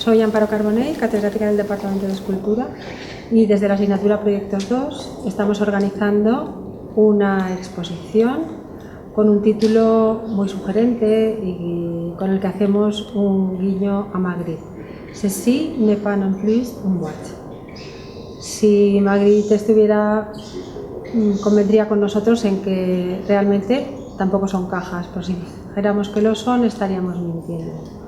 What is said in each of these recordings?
Soy Amparo Carbonell, catedrática del Departamento de Escultura, y desde la asignatura Proyectos 2 estamos organizando una exposición con un título muy sugerente y con el que hacemos un guiño a Magritte. Ceci n'est pas non plus une boîte. Si Magritte estuviera, convendría con nosotros en que realmente tampoco son cajas, pero si dijéramos que lo son, estaríamos mintiendo.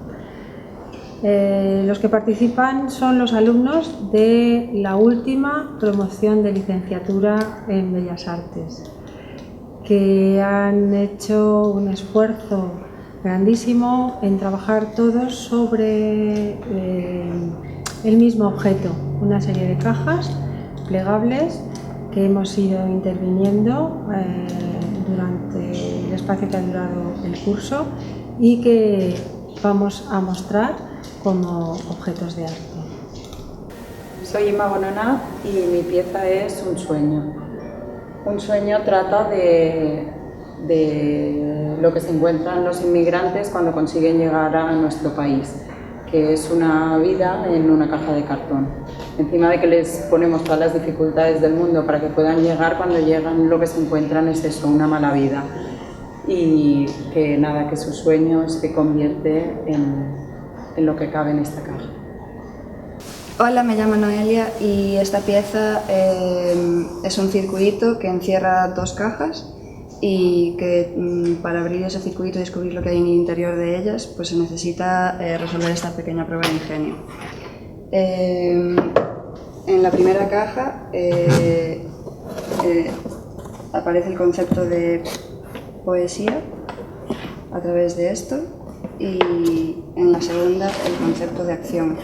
Los que participan son los alumnos de la última promoción de licenciatura en Bellas Artes, que han hecho un esfuerzo grandísimo en trabajar todos sobre el mismo objeto, una serie de cajas plegables que hemos ido interviniendo durante el espacio que ha durado el curso y que vamos a mostrar como objetos de arte. Soy Ima Bonona y mi pieza es un sueño. Un sueño trata de lo que se encuentran los inmigrantes cuando consiguen llegar a nuestro país, que es una vida en una caja de cartón. Encima de que les ponemos todas las dificultades del mundo para que puedan llegar, cuando llegan lo que se encuentran es eso, una mala vida. Y que nada, que su sueño se convierte en lo que cabe en esta caja. Hola, me llamo Noelia y esta pieza es un circuito que encierra dos cajas y que para abrir ese circuito y descubrir lo que hay en el interior de ellas, pues se necesita resolver esta pequeña prueba de ingenio. En la primera caja aparece el concepto de poesía a través de esto y en la segunda el concepto de acción.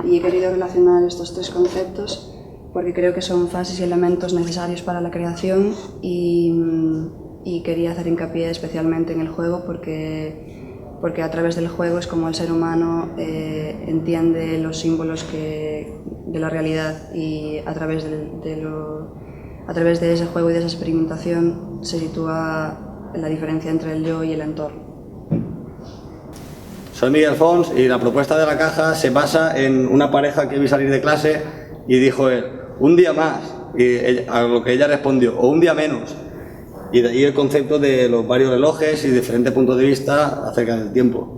Y he querido relacionar estos tres conceptos porque creo que son fases y elementos necesarios para la creación y quería hacer hincapié especialmente en el juego porque a través del juego es como el ser humano entiende los símbolos de la realidad y a través de ese juego y de esa experimentación se sitúa la diferencia entre el yo y el entorno. Soy Miguel Fons y la propuesta de la caja se basa en una pareja que vi salir de clase y dijo él, un día más, y a lo que ella respondió, o un día menos. Y de ahí el concepto de los varios relojes y diferentes puntos de vista acerca del tiempo.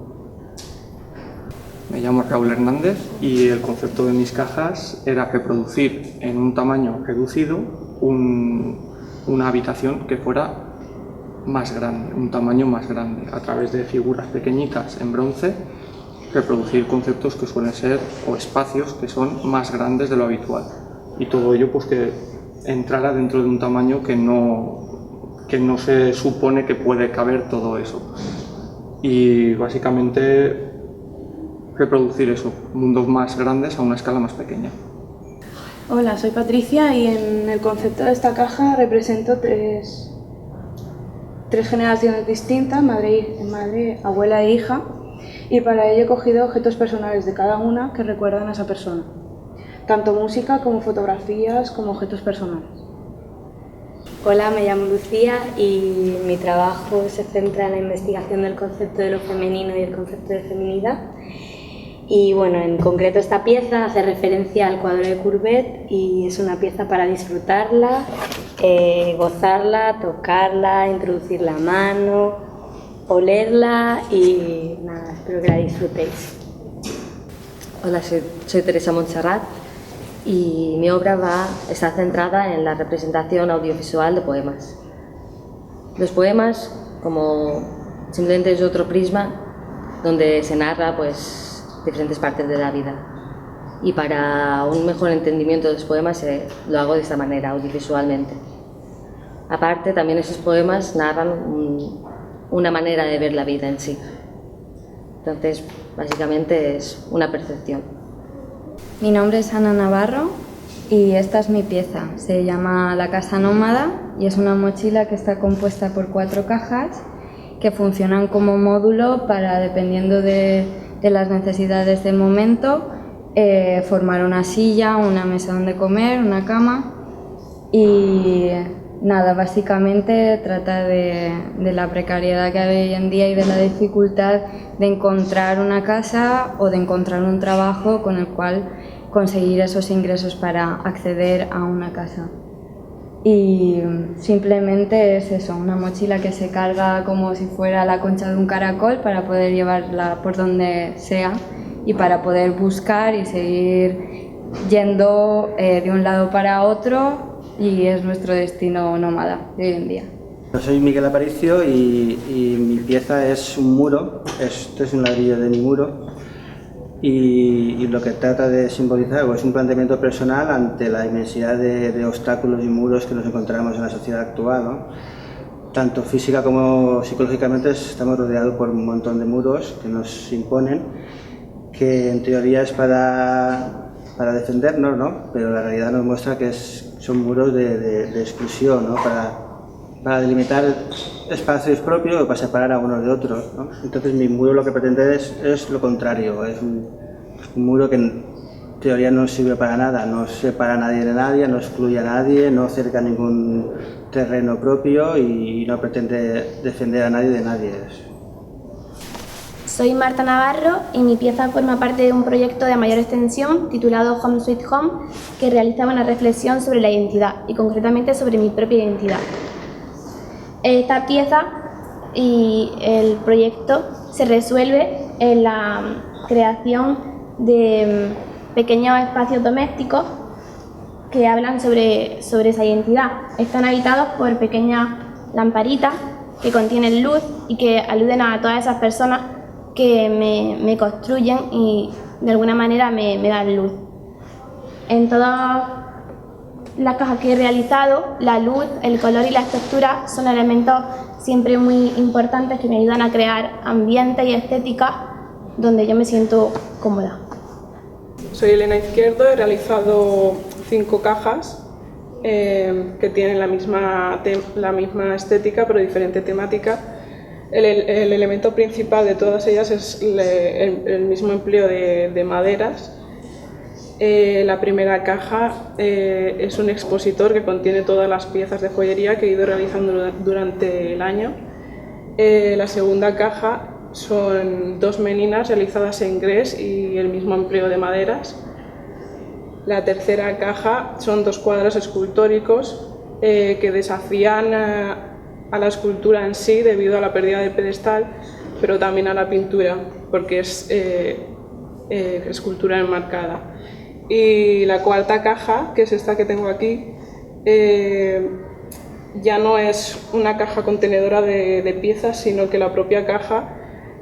Me llamo Raúl Hernández y el concepto de mis cajas era reproducir en un tamaño reducido una habitación que fuera más grande, un tamaño más grande, a través de figuras pequeñitas en bronce, reproducir conceptos que suelen ser, o espacios que son más grandes de lo habitual. Y todo ello pues que entrara dentro de un tamaño que no se supone que puede caber todo eso. Y básicamente reproducir eso, mundos más grandes a una escala más pequeña. Hola, soy Patricia y en el concepto de esta caja represento tres generaciones distintas, madre, abuela e hija, y para ello he cogido objetos personales de cada una que recuerdan a esa persona, tanto música como fotografías como objetos personales. Hola, me llamo Lucía y mi trabajo se centra en la investigación del concepto de lo femenino y el concepto de feminidad. Y bueno, en concreto esta pieza hace referencia al cuadro de Courbet y es una pieza para disfrutarla, gozarla, tocarla, introducir la mano, olerla y nada, espero que la disfrutéis. Hola, soy Teresa Montserrat y mi obra está centrada en la representación audiovisual de poemas. Los poemas, como simplemente es otro prisma donde se narra pues diferentes partes de la vida. Y para un mejor entendimiento de los poemas lo hago de esta manera, audiovisualmente. Aparte, también esos poemas narran una manera de ver la vida en sí. Entonces, básicamente es una percepción. Mi nombre es Ana Navarro y esta es mi pieza. Se llama La Casa Nómada y es una mochila que está compuesta por 4 cajas que funcionan como módulo para, dependiendo de las necesidades del momento, formar una silla, una mesa donde comer, una cama y nada, básicamente trata de la precariedad que hay hoy en día y de la dificultad de encontrar una casa o de encontrar un trabajo con el cual conseguir esos ingresos para acceder a una casa. Y simplemente es eso, una mochila que se carga como si fuera la concha de un caracol para poder llevarla por donde sea y para poder buscar y seguir yendo de un lado para otro, y es nuestro destino nómada de hoy en día. Yo soy Miguel Aparicio y mi pieza es un muro, esto es un ladrillo de mi muro, y lo que trata de simbolizar es un planteamiento personal ante la inmensidad de obstáculos y muros que nos encontramos en la sociedad actual, ¿no? Tanto física como psicológicamente estamos rodeados por un montón de muros que nos imponen, que en teoría es para defendernos, ¿no? Pero la realidad nos muestra que son muros de exclusión, ¿no? Para delimitar espacios propios o para separar a unos de otros, ¿no? Entonces mi muro lo que pretende es lo contrario, es un muro que en teoría no sirve para nada, no separa a nadie de nadie, no excluye a nadie, no cerca ningún terreno propio y no pretende defender a nadie de nadie. Soy Marta Navarro y mi pieza forma parte de un proyecto de mayor extensión titulado Home Sweet Home, que realizaba una reflexión sobre la identidad y concretamente sobre mi propia identidad. Esta pieza y el proyecto se resuelve en la creación de pequeños espacios domésticos que hablan sobre esa identidad. Están habitados por pequeñas lamparitas que contienen luz y que aluden a todas esas personas que me construyen y de alguna manera me dan luz. En todas las cajas que he realizado, la luz, el color y la textura son elementos siempre muy importantes que me ayudan a crear ambiente y estética donde yo me siento cómoda. Soy Elena Izquierdo, he realizado 5 cajas que tienen la misma estética pero diferente temática. El elemento principal de todas ellas es el mismo empleo de maderas. La primera caja es un expositor que contiene todas las piezas de joyería que he ido realizando durante el año. La segunda caja son 2 meninas realizadas en grés y el mismo empleo de maderas. La tercera caja son 2 cuadros escultóricos que desafían a la escultura en sí debido a la pérdida de pedestal, pero también a la pintura, porque es escultura enmarcada. Y la cuarta caja, que es esta que tengo aquí, ya no es una caja contenedora de piezas, sino que la propia caja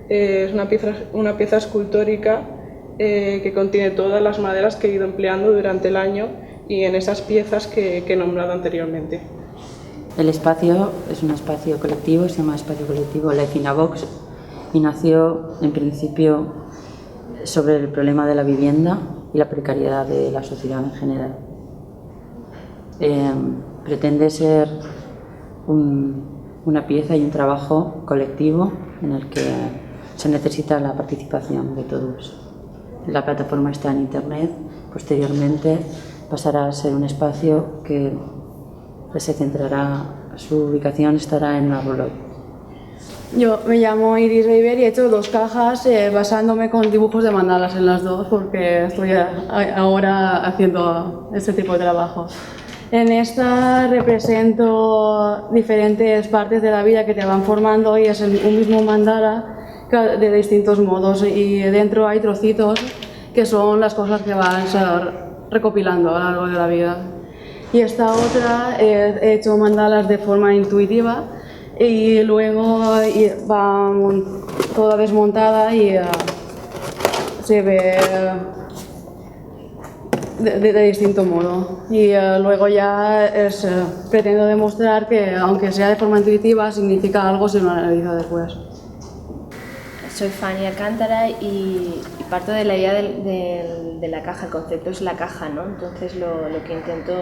es una pieza escultórica que contiene todas las maderas que he ido empleando durante el año y en esas piezas que he nombrado anteriormente. El espacio es un espacio colectivo, se llama Espacio Colectivo Life in a Box y nació en principio sobre el problema de la vivienda y la precariedad de la sociedad en general. Pretende ser una pieza y un trabajo colectivo en el que se necesita la participación de todos. La plataforma está en internet, posteriormente pasará a ser un espacio que se centrará, su ubicación estará en la Rolot. Yo me llamo Iris Reiber y he hecho 2 cajas basándome con dibujos de mandalas en las 2 porque estoy ahora haciendo este tipo de trabajo. En esta represento diferentes partes de la vida que te van formando y es un mismo mandala de distintos modos y dentro hay trocitos que son las cosas que vas recopilando a lo largo de la vida. Y esta otra he hecho mandalas de forma intuitiva y luego va toda desmontada y se ve de distinto modo. Y luego ya pretendo demostrar que aunque sea de forma intuitiva significa algo si lo analizo después. Soy Fanny Alcántara y parto de la idea de la caja. El concepto es la caja, ¿no? Entonces lo que intento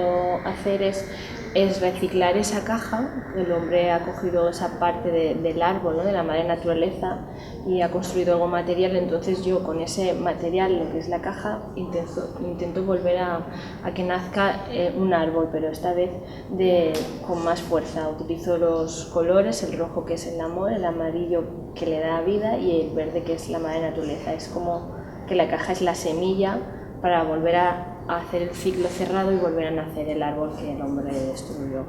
hacer es reciclar esa caja. El hombre ha cogido esa parte del árbol, ¿no? De la madre naturaleza, y ha construido algo material. Entonces yo con ese material, lo que es la caja, intento volver a que nazca un árbol, pero esta vez con más fuerza. Utilizo los colores, el rojo que es el amor, el amarillo que le da vida y el verde que es la madre naturaleza. Es como que la caja es la semilla para volver a hacer el ciclo cerrado y volver a nacer el árbol que el hombre destruyó.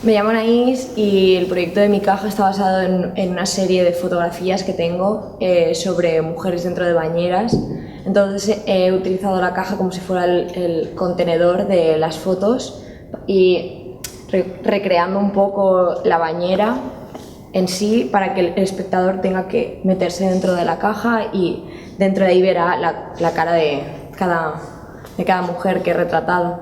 Me llamo Anaís y el proyecto de mi caja está basado en una serie de fotografías que tengo sobre mujeres dentro de bañeras. Entonces he utilizado la caja como si fuera el contenedor de las fotos y recreando un poco la bañera en sí para que el espectador tenga que meterse dentro de la caja y dentro de ahí verá la cara de cada mujer que he retratado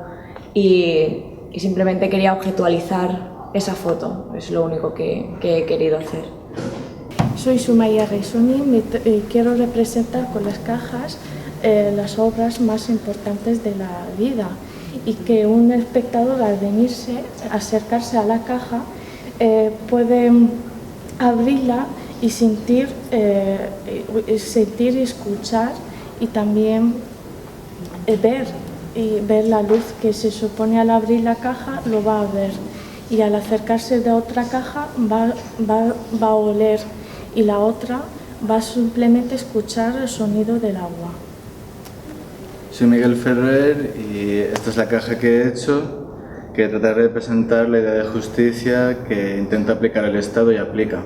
y simplemente quería objetualizar esa foto, es lo único que he querido hacer. Soy Sumaya Reisuni y quiero representar con las cajas las obras más importantes de la vida y que un espectador al acercarse a la caja puede abrirla y sentir y escuchar y también ver la luz que se supone al abrir la caja lo va a ver y al acercarse de otra caja va a oler y la otra va a simplemente escuchar el sonido del agua. Soy Miguel Ferrer y esta es la caja que he hecho, que trata de representar la idea de justicia que intenta aplicar el Estado y aplica.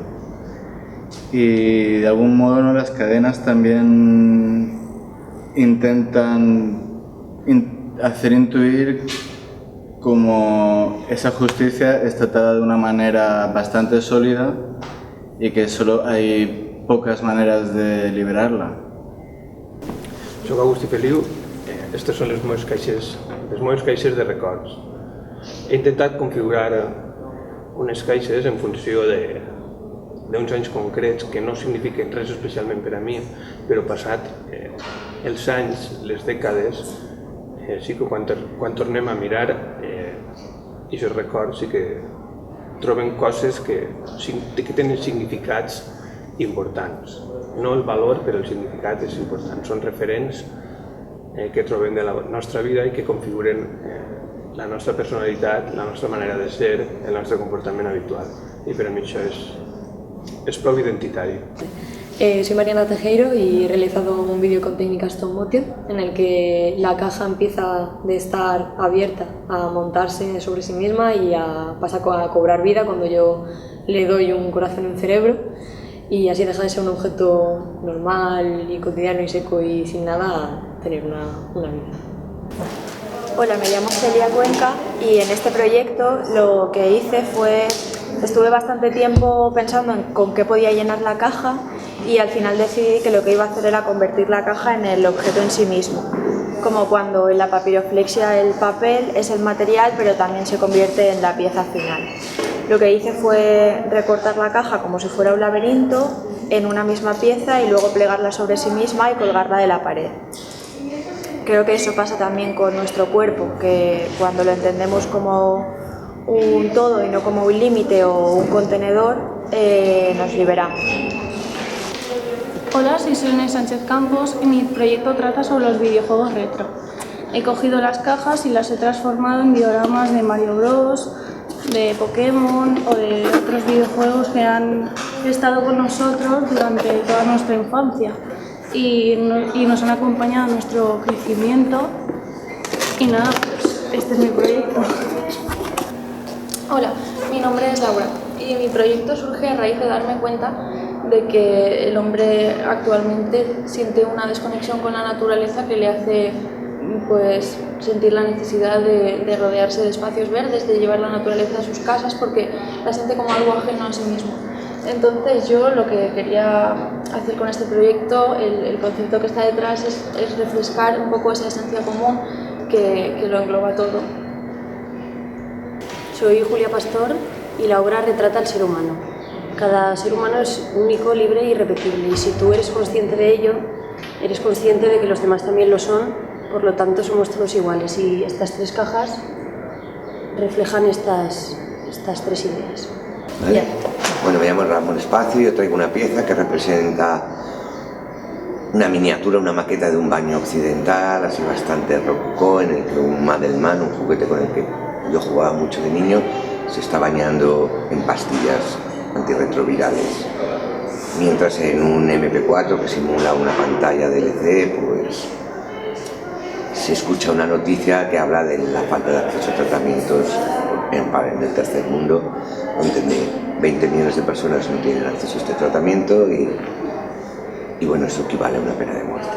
Y de algún modo, ¿no?, las cadenas también intentan hacer intuir como esa justicia es tratada de una manera bastante sólida y que solo hay pocas maneras de liberarla. Soc Agustí Feliu, estos són les meves caixes de records. He intentat configurar unes caixes en funció d'uns anys concrets que no signifiquen res especialment per a mi, però passat els anys, les dècades, sí que quan tornem a mirar aquests records sí que trobem coses que tenen significats importants. No el valor, però el significat és important. Són referents que trobem de la nostra vida i que configuren la nostra personalitat, la nostra manera de ser, el nostre comportament habitual. Y para mí eso es prou identitario. Soy Mariana Tejero y he realizado un vídeo con técnicas stop motion en el que la caja empieza de estar abierta a montarse sobre sí misma y pasa a cobrar vida cuando yo le doy un corazón y un cerebro, y así deja de ser un objeto normal y cotidiano y seco y sin nada a tener una vida. Hola, me llamo Celia Cuenca y en este proyecto lo que hice fue, estuve bastante tiempo pensando en con qué podía llenar la caja y al final decidí que lo que iba a hacer era convertir la caja en el objeto en sí mismo. Como cuando en la papiroflexia el papel es el material pero también se convierte en la pieza final. Lo que hice fue recortar la caja como si fuera un laberinto en una misma pieza y luego plegarla sobre sí misma y colgarla de la pared. Creo que eso pasa también con nuestro cuerpo, que cuando lo entendemos como un todo y no como un límite o un contenedor, nos liberamos. Hola, soy Selene Sánchez Campos y mi proyecto trata sobre los videojuegos retro. He cogido las cajas y las he transformado en dioramas de Mario Bros, de Pokémon o de otros videojuegos que han estado con nosotros durante toda nuestra infancia y nos han acompañado en nuestro crecimiento. Y nada, pues este es mi proyecto. Hola, mi nombre es Laura y mi proyecto surge a raíz de darme cuenta de que el hombre actualmente siente una desconexión con la naturaleza que le hace pues sentir la necesidad de rodearse de espacios verdes, de llevar la naturaleza a sus casas porque la siente como algo ajeno a sí mismo. Entonces yo lo que quería hacer con este proyecto, el concepto que está detrás es refrescar un poco esa esencia común que lo engloba todo. Soy Julia Pastor y la obra retrata al ser humano. Cada ser humano es único, libre e irrepetible, y si tú eres consciente de ello, eres consciente de que los demás también lo son, por lo tanto somos todos iguales, y estas 3 cajas reflejan estas 3 ideas. ¿Vale? Bueno, me llamo Ramón Espacio y yo traigo una pieza que representa una miniatura, una maqueta de un baño occidental, así bastante rococó, en el que un Madelman, un juguete con el que yo jugaba mucho de niño, se está bañando en pastillas antirretrovirales. Mientras en un MP4 que simula una pantalla DLC, pues se escucha una noticia que habla de la falta de acceso a tratamientos en el tercer mundo, donde 20 millones de personas no tienen acceso a este tratamiento y bueno, eso equivale a una pena de muerte.